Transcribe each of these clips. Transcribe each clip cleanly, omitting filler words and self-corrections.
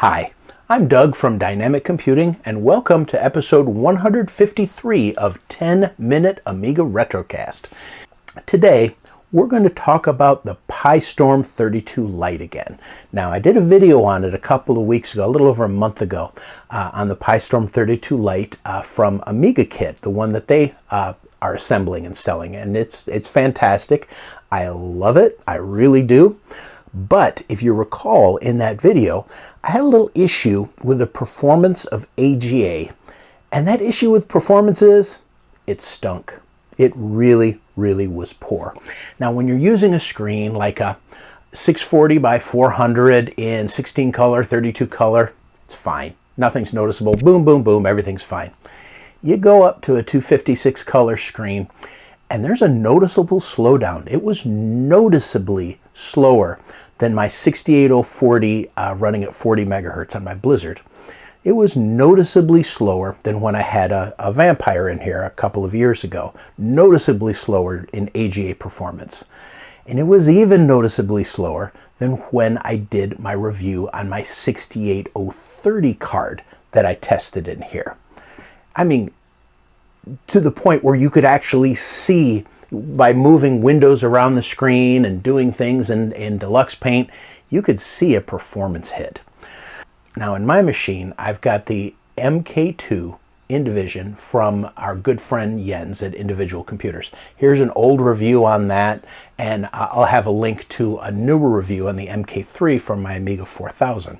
Hi, I'm Doug from Dynamic Computing, and welcome to episode 153 of 10-Minute Amiga Retrocast. Today, we're going to talk about the PiStorm32 Lite again. Now, I did a video on it a couple of weeks ago, a little over a month ago, on the PiStorm32 Lite from Amiga Kit, the one that they are assembling and selling, and it's fantastic. I love it, I really do. But if you recall in that video, I had a little issue with the performance of AGA. And that issue with performance is, it stunk. It really, really was poor. Now, when you're using a screen like a 640 by 400 in 16 color, 32 color, it's fine. Nothing's noticeable. Boom, boom, boom, everything's fine. You go up to a 256 color screen, and there's a noticeable slowdown. It was noticeably slower than my 68040 running at 40 megahertz on my Blizzard. It was noticeably slower than when I had a Vampire in here a couple of years ago. Noticeably slower in AGA performance. And it was even noticeably slower than when I did my review on my 68030 card that I tested in here. I mean, to the point where you could actually see, by moving windows around the screen and doing things in Deluxe Paint, you could see a performance hit. Now in my machine, I've got the MK2 Indivision from our good friend Jens at Individual Computers. Here's an old review on that, and I'll have a link to a newer review on the MK3 from my Amiga 4000.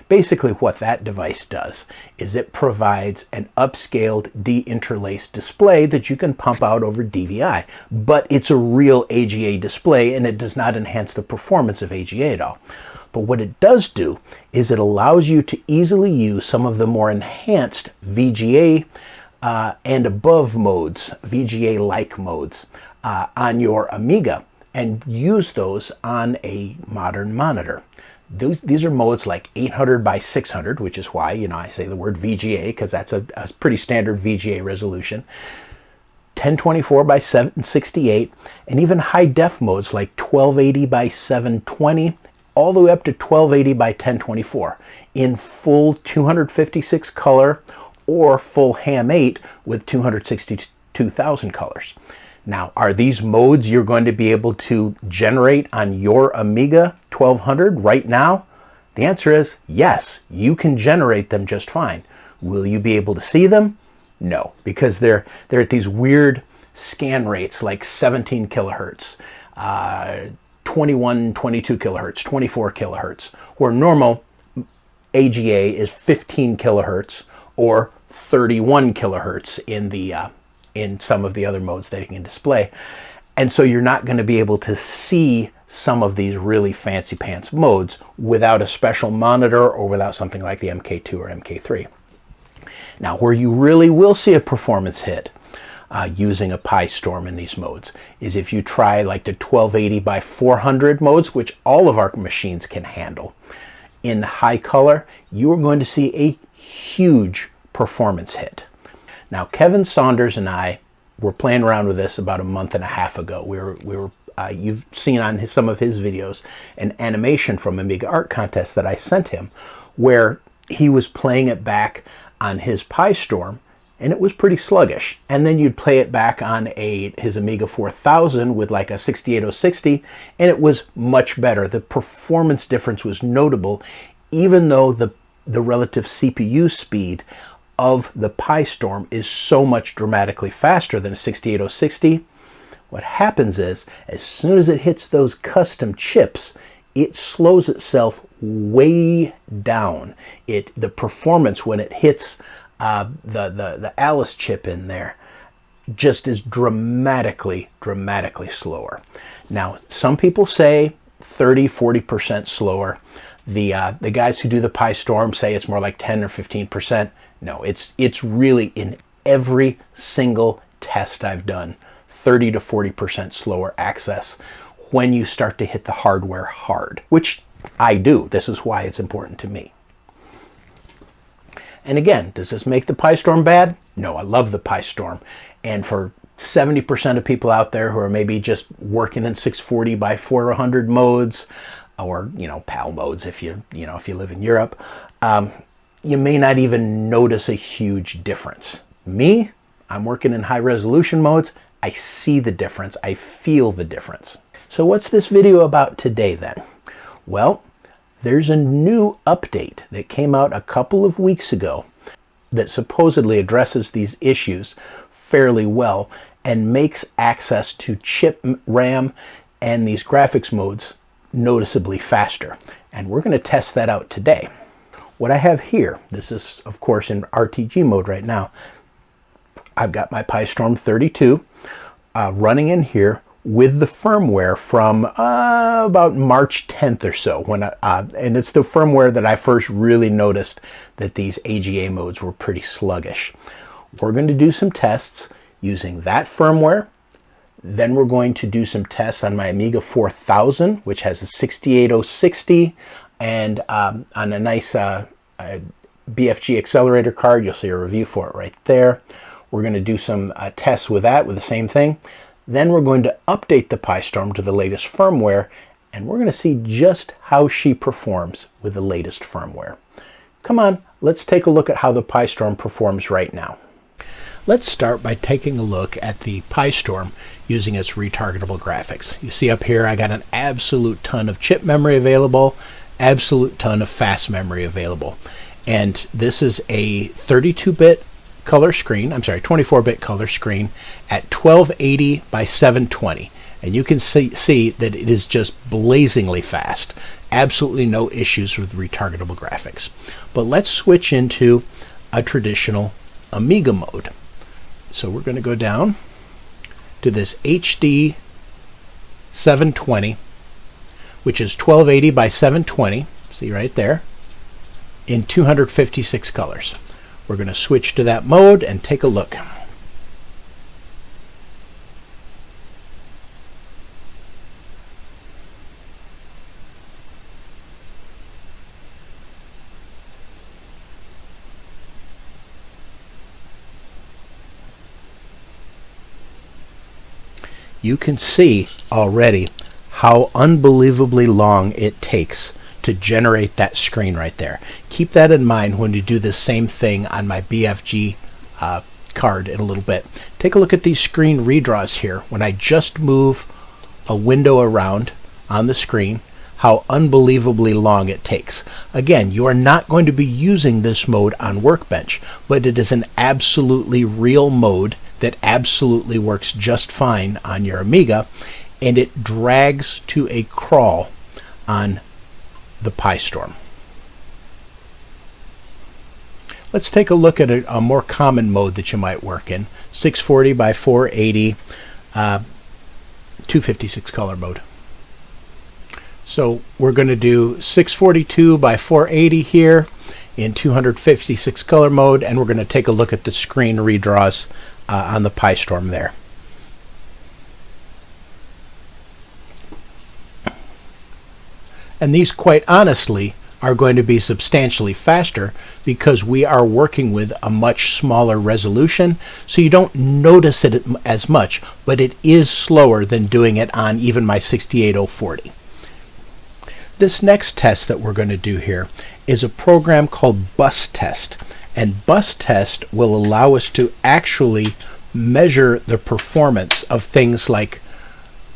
Basically what that device does is it provides an upscaled deinterlaced display that you can pump out over DVI, but it's a real AGA display and it does not enhance the performance of AGA at all. But what it does do is it allows you to easily use some of the more enhanced VGA and above modes, VGA-like modes on your Amiga, and use those on a modern monitor. These are modes like 800 by 600, which is why, I say the word VGA, because that's a pretty standard VGA resolution. 1024 by 768, and even high def modes like 1280 by 720, all the way up to 1280 by 1024 in full 256 color or full ham 8 with 262,000 colors. Now, are these modes you're going to be able to generate on your Amiga 1200 right now? The answer is yes, you can generate them just fine. Will you be able to see them? No, because they're at these weird scan rates like 17 kilohertz, 21, 22 kilohertz, 24 kilohertz, where normal AGA is 15 kilohertz or 31 kilohertz in some of the other modes that you can display. And so you're not going to be able to see some of these really fancy pants modes without a special monitor or without something like the MK2 or MK3. Now, where you really will see a performance hit using a PiStorm in these modes is if you try like the 1280 by 400 modes, which all of our machines can handle. In high color, you are going to see a huge performance hit. Now, Kevin Saunders and I were playing around with this about a month and a half ago. You've seen on some of his videos an animation from Amiga Art Contest that I sent him where he was playing it back on his PiStorm, and it was pretty sluggish. And then you'd play it back on his Amiga 4000 with like a 68060, and it was much better. The performance difference was notable, even though the relative CPU speed of the PiStorm is so much dramatically faster than a 68060. What happens is, as soon as it hits those custom chips, it slows itself way down. The performance when it hits the Alice chip in there just is dramatically slower. Now, some people say 30-40% slower. The guys who do the PiStorm say it's more like 10 or 15%. No, it's really, in every single test I've done, 30 to 40% slower access when you start to hit the hardware hard, which I do. This is why it's important to me. And again, does this make the PiStorm bad? No, I love the PiStorm. And for 70% of people out there who are maybe just working in 640 by 400 modes, or PAL modes if you live in Europe, you may not even notice a huge difference. Me, I'm working in high resolution modes. I see the difference. I feel the difference. So what's this video about today then? Well, there's a new update that came out a couple of weeks ago that supposedly addresses these issues fairly well and makes access to chip RAM and these graphics modes noticeably faster. And we're going to test that out today. What I have here, this is of course in RTG mode right now. I've got my PiStorm32 running in here with the firmware from about March 10th or so, and it's the firmware that I first really noticed that these AGA modes were pretty sluggish. We're going to do some tests using that firmware. Then we're going to do some tests on my Amiga 4000, which has a 68060, and on a nice BFG accelerator card. You'll see a review for it right there. We're going to do some tests with that, with the same thing. Then we're going to update the PiStorm to the latest firmware, and we're going to see just how she performs with the latest firmware. Come on, let's take a look at how the PiStorm performs right now. Let's start by taking a look at the PiStorm using its retargetable graphics. You see up here I got an absolute ton of chip memory available, absolute ton of fast memory available. And this is a 32-bit color screen, 24-bit color screen at 1280 by 720. And you can see that it is just blazingly fast. Absolutely no issues with retargetable graphics. But let's switch into a traditional Amiga mode. So we're going to go down to this HD 720, which is 1280 by 720, see right there, in 256 colors. We're going to switch to that mode and take a look. You can see already how unbelievably long it takes to generate that screen right there. Keep that in mind when you do the same thing on my BFG card in a little bit. Take a look at these screen redraws here. When I just move a window around on the screen, how unbelievably long it takes. Again, you are not going to be using this mode on Workbench, but it is an absolutely real mode that absolutely works just fine on your Amiga, and it drags to a crawl on the PiStorm. Let's take a look at a more common mode that you might work in. 640 by 480, 256 color mode. So we're going to do 642 by 480 here in 256 color mode, and we're going to take a look at the screen redraws on the PiStorm there. And these, quite honestly, are going to be substantially faster because we are working with a much smaller resolution, so you don't notice it as much, but it is slower than doing it on even my 68040. This next test that we're going to do here is a program called Bus Test, and Bus Test will allow us to actually measure the performance of things like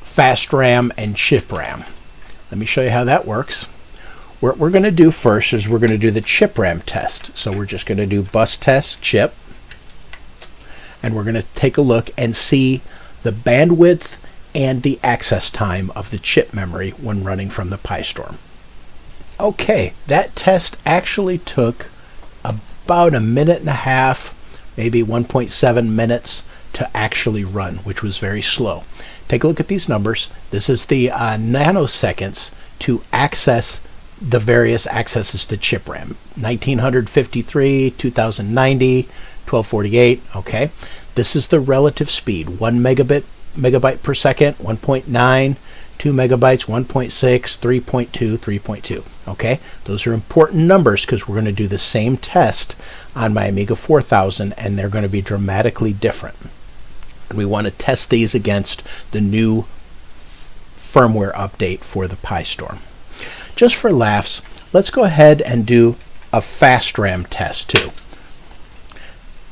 fast RAM and chip RAM. Let me show you how that works. What we're going to do first is we're going to do the chip RAM test. So we're just going to do Bus Test chip, and we're going to take a look and see the bandwidth and the access time of the chip memory when running from the PiStorm. Okay, that test actually took about a minute and a half, maybe 1.7 minutes to actually run, which was very slow. Take a look at these numbers. This is the nanoseconds to access the various accesses to chip RAM. 1953, 2090, 1248, okay? This is the relative speed, 1 megabyte per second, 1.9, 2 megabytes, 1.6, 3.2, 3.2, okay? Those are important numbers because we're going to do the same test on my Amiga 4000, and they're going to be dramatically different. And we want to test these against the new firmware update for the PiStorm. just for laughs, let's go ahead and do a fast RAM test too.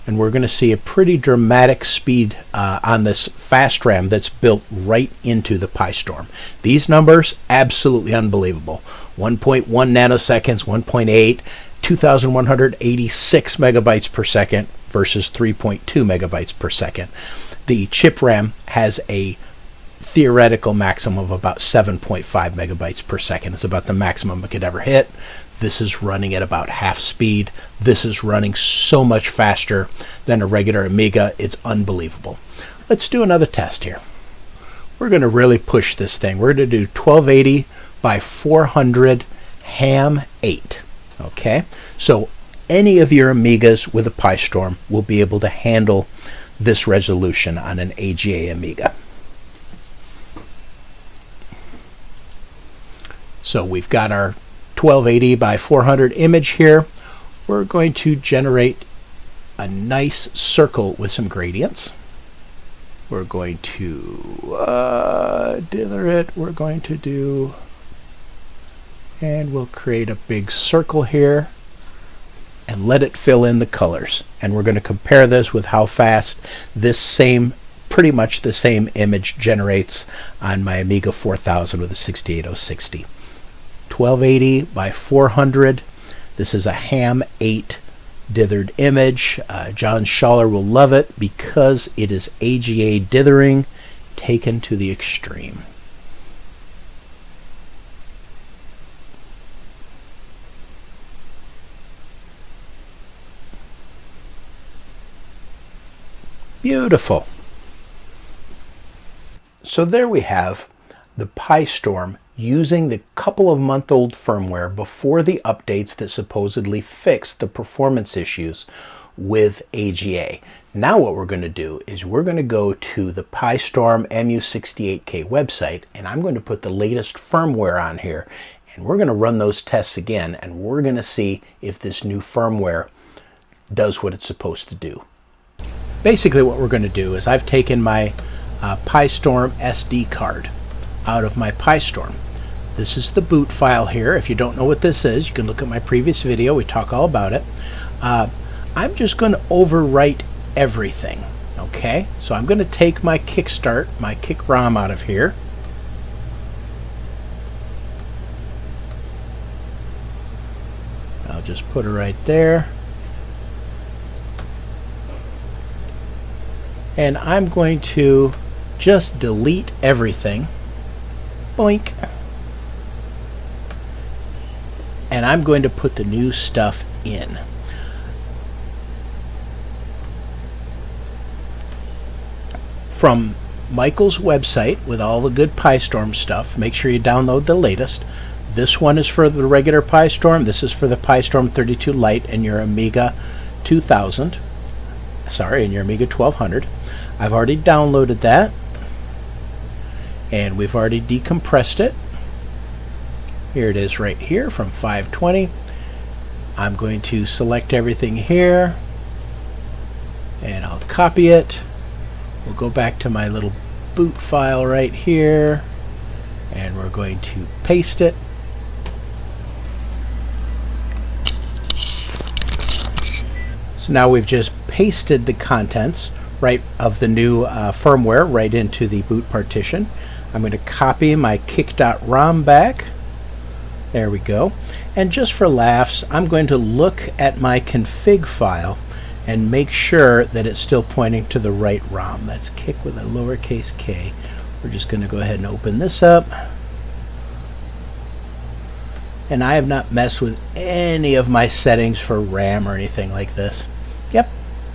And we're going to see a pretty dramatic speed on this fast RAM that's built right into the PiStorm. These numbers, absolutely unbelievable. 1.1 nanoseconds, 1.8, 2,186 megabytes per second versus 3.2 megabytes per second. The chip RAM has a theoretical maximum of about 7.5 megabytes per second. It's about the maximum it could ever hit. This is running at about half speed. This is running so much faster than a regular Amiga. It's unbelievable. Let's do another test here. We're going to really push this thing. We're going to do 1280 by 400 ham 8. Okay, so any of your Amigas with a PiStorm will be able to handle this resolution on an AGA Amiga. So we've got our 1280 by 400 image here. We're going to generate a nice circle with some gradients. We're going to dither it. We're going to do, and we'll create a big circle here and let it fill in the colors. And we're going to compare this with how fast this same, pretty much the same image generates on my Amiga 4000 with a 68060. 1280 by 400. This is a ham 8 dithered image. John Schaller will love it because it is AGA dithering taken to the extreme. Beautiful. So there we have the PiStorm using the couple of month-old firmware before the updates that supposedly fixed the performance issues with AGA. Now what we're going to do is we're going to go to the PiStorm MU68K website, and I'm going to put the latest firmware on here, and we're going to run those tests again, and we're going to see if this new firmware does what it's supposed to do. Basically what we're going to do is I've taken my PiStorm SD card out of my PiStorm. This is the boot file here. If you don't know what this is, you can look at my previous video. We talk all about it. I'm just going to overwrite everything. Okay, so I'm going to take my kickstart, my kick ROM out of here. I'll just put it right there. And I'm going to just delete everything. Boink. And I'm going to put the new stuff in. From Michael's website with all the good PiStorm stuff, make sure you download the latest. This one is for the regular PiStorm. This is for the PiStorm32 Lite and your Amiga 2000. Sorry, and your Amiga 1200. I've already downloaded that. And we've already decompressed it. Here it is right here from 520. I'm going to select everything here and I'll copy it. We'll go back to my little boot file right here and we're going to paste it. So now we've just pasted the contents right of the new firmware right into the boot partition. I'm going to copy my kick.rom back. There we go. And just for laughs, I'm going to look at my config file and make sure that it's still pointing to the right ROM. That's kick with a lowercase k. We're just going to go ahead and open this up. And I have not messed with any of my settings for RAM or anything like this. Yep,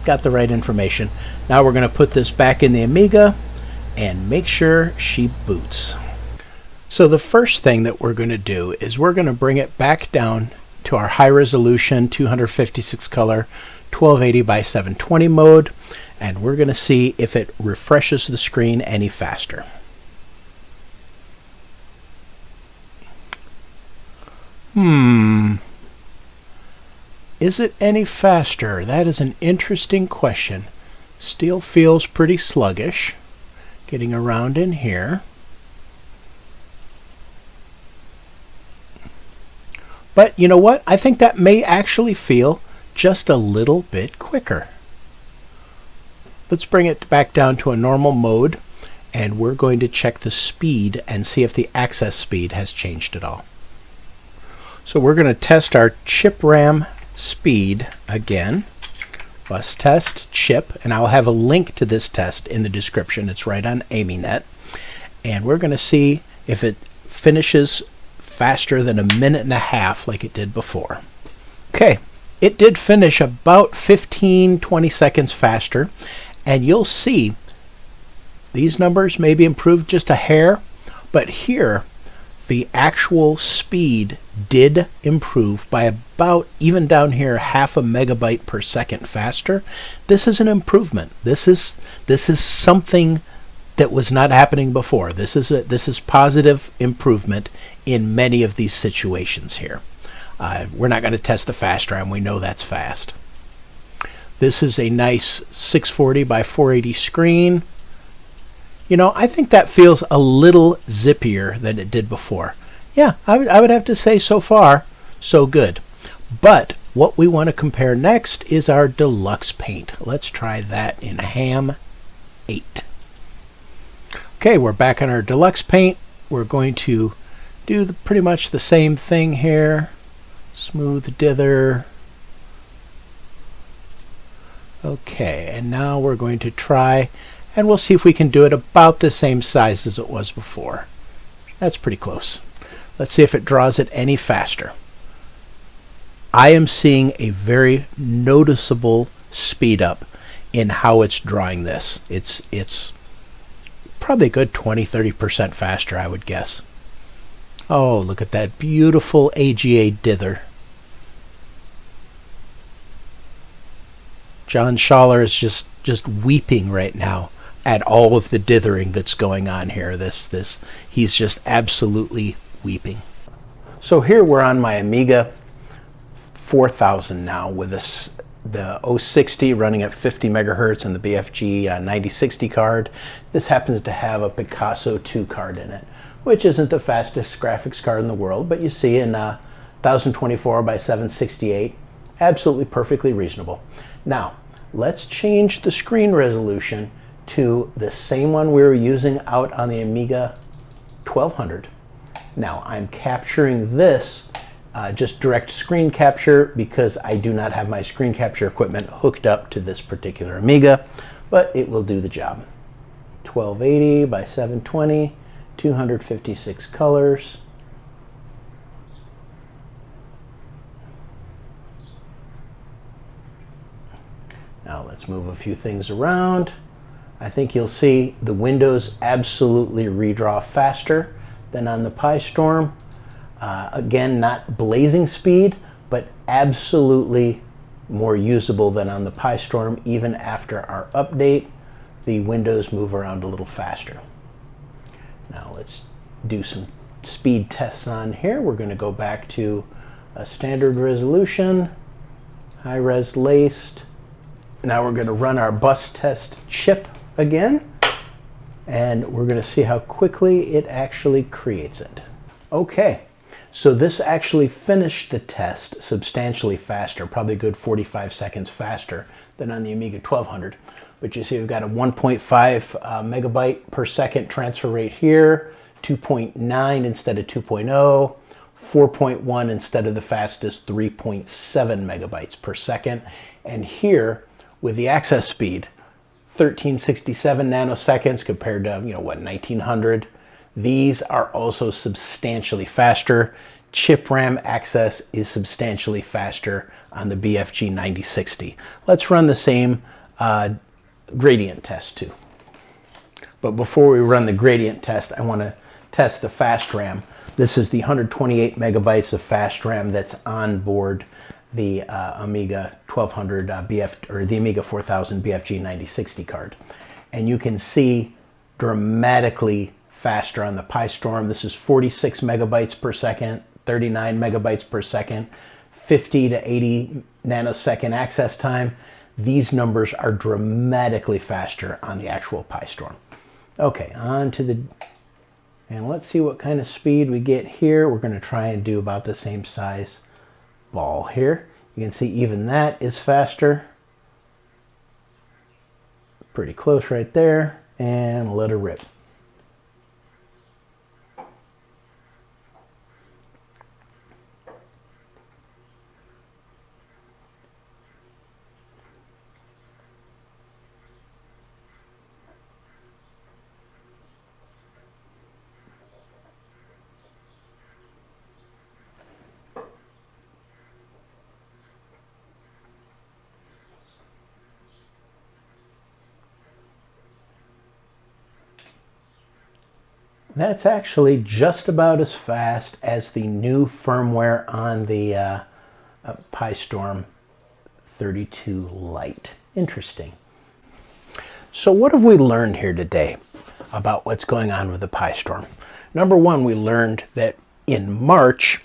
got the right information. Now we're going to put this back in the Amiga and make sure she boots. So the first thing that we're going to do is we're going to bring it back down to our high resolution 256 color 1280 by 720 mode, and we're going to see if it refreshes the screen any faster. Is it any faster? That is an interesting question. Still feels pretty sluggish. Getting around in here. But you know what? I think that may actually feel just a little bit quicker. Let's bring it back down to a normal mode, and we're going to check the speed and see if the access speed has changed at all. So we're going to test our chip RAM speed again. Bus test chip, and I'll have a link to this test in the description. It's right on AmiNet. And we're going to see if it finishes faster than 1.5 minutes like it did before. Okay, it did finish about 15-20 seconds faster, and you'll see these numbers maybe improved just a hair, but here the actual speed did improve by about, even down here, 0.5 megabyte per second faster. This is an improvement. This is something that was not happening before. This is positive improvement in many of these situations here. We're not going to test the fast RAM. We know that's fast. This is a nice 640 by 480 screen. You know, I think that feels a little zippier than it did before. Yeah, I would have to say so far, so good. But what we want to compare next is our deluxe paint. Let's try that in Ham 8. Okay, we're back on our deluxe paint. We're going to do pretty much the same thing here. Smooth dither. Okay, and now we're going to try, and we'll see if we can do it about the same size as it was before. That's pretty close. Let's see if it draws it any faster. I am seeing a very noticeable speed up in how it's drawing this. It's probably a good 20-30% faster, I would guess. Oh, look at that beautiful AGA dither. John Schaller is just weeping right now at all of the dithering that's going on here. He's just absolutely weeping. So here we're on my Amiga 4000 now with the 060 running at 50 megahertz and the BFG 9060 card. This happens to have a Picasso 2 card in it, which isn't the fastest graphics card in the world, but you see in 1024 by 768, absolutely perfectly reasonable. Now, let's change the screen resolution to the same one we were using out on the Amiga 1200. Now, I'm capturing this just direct screen capture because I do not have my screen capture equipment hooked up to this particular Amiga, but it will do the job. 1280 by 720, 256 colors. Now let's move a few things around. I think you'll see the windows absolutely redraw faster than on the PiStorm. Again, not blazing speed, but absolutely more usable than on the PiStorm. Even after our update, the windows move around a little faster. Now let's do some speed tests on here. We're going to go back to a standard resolution, high-res laced. Now we're going to run our bus test chip again, and we're going to see how quickly it actually creates it. Okay, so this actually finished the test substantially faster, probably a good 45 seconds faster than on the Amiga 1200. But you see we've got a 1.5 megabyte per second transfer rate here, 2.9 instead of 2.0, 4.1 instead of the fastest 3.7 megabytes per second. And here, with the access speed, 1367 nanoseconds compared to, 1900. These are also substantially faster. Chip RAM access is substantially faster on the BFG 9060. Let's run the same gradient test too. But before we run the gradient test, I want to test the fast RAM. This is the 128 megabytes of fast RAM that's on board the Amiga 1200 or the Amiga 4000 BFG 9060 card. And you can see dramatically faster on the PiStorm. This is 46 megabytes per second, 39 megabytes per second, 50 to 80 nanosecond access time. These numbers are dramatically faster on the actual PiStorm. Okay, on to the And let's see what kind of speed we get here. We're going to try and do about the same size ball here. You can see even that is faster. Pretty close right there. And let her rip. That's actually just about as fast as the new firmware on the PiStorm32 Lite. Interesting. So what have we learned here today about what's going on with the PiStorm? Number one, we learned that in March,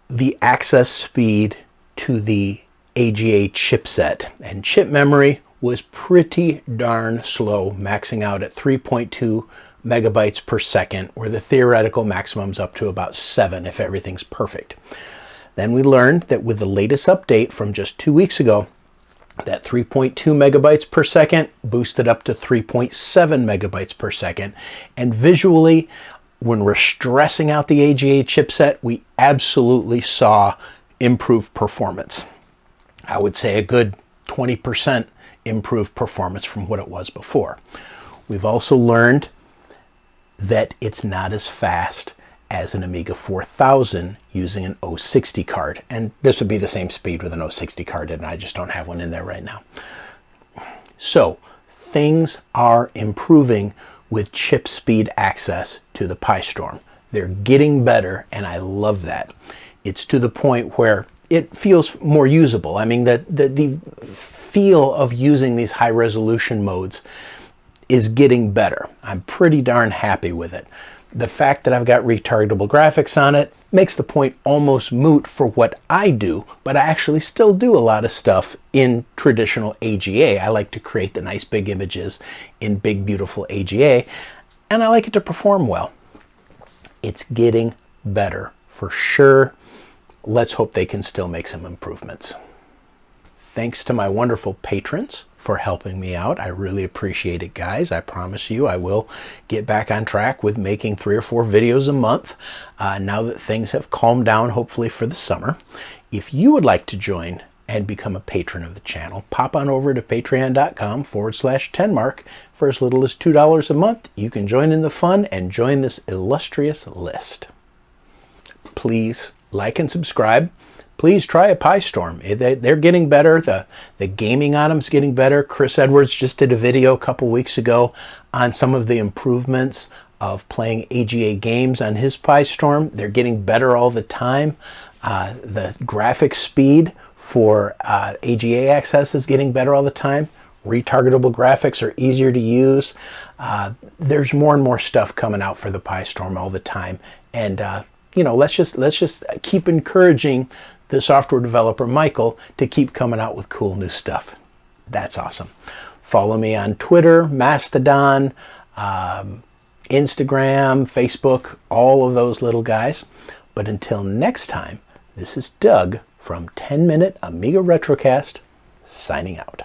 the access speed to the AGA chipset and chip memory was pretty darn slow, maxing out at 3.2 megabytes per second, where the theoretical maximum's up to about 7 if everything's perfect. Then we learned that with the latest update from just 2 weeks ago, that 3.2 megabytes per second boosted up to 3.7 megabytes per second. And visually, when we're stressing out the AGA chipset, we absolutely saw improved performance. I would say a good 20% improved performance from what it was before. We've also learned that it's not as fast as an Amiga 4000 using an 060 card. And this would be the same speed with an 060 card, and I just don't have one in there right now. So things are improving with chip speed access to the PiStorm. They're getting better, and I love that. It's to the point where it feels more usable. I mean, the feel of using these high resolution modes is getting better. I'm pretty darn happy with it. The fact that I've got retargetable graphics on it makes the point almost moot for what I do, but I actually still do a lot of stuff in traditional AGA. I like to create the nice big images in big, beautiful AGA, and I like it to perform well. It's getting better for sure. Let's hope they can still make some improvements. Thanks to my wonderful patrons for helping me out. I really appreciate it, guys. I promise you I will get back on track with making 3 or 4 videos a month now that things have calmed down, hopefully for the summer. If you would like to join and become a patron of the channel, pop on over to patreon.com/10mark. For as little as $2 a month, you can join in the fun and join this illustrious list. Please like and subscribe. Please try a PiStorm. They're getting better. The gaming on them's getting better. Chris Edwards just did a video a couple weeks ago on some of the improvements of playing AGA games on his PiStorm. They're getting better all the time. The graphic speed for AGA access is getting better all the time. Retargetable graphics are easier to use. There's more and more stuff coming out for the PiStorm all the time. And you know, let's just keep encouraging the software developer Michael to keep coming out with cool new stuff. That's awesome. Follow me on Twitter, Mastodon, Instagram, Facebook, all of those little guys. But until next time, this is Doug from 10 Minute Amiga Retrocast, signing out.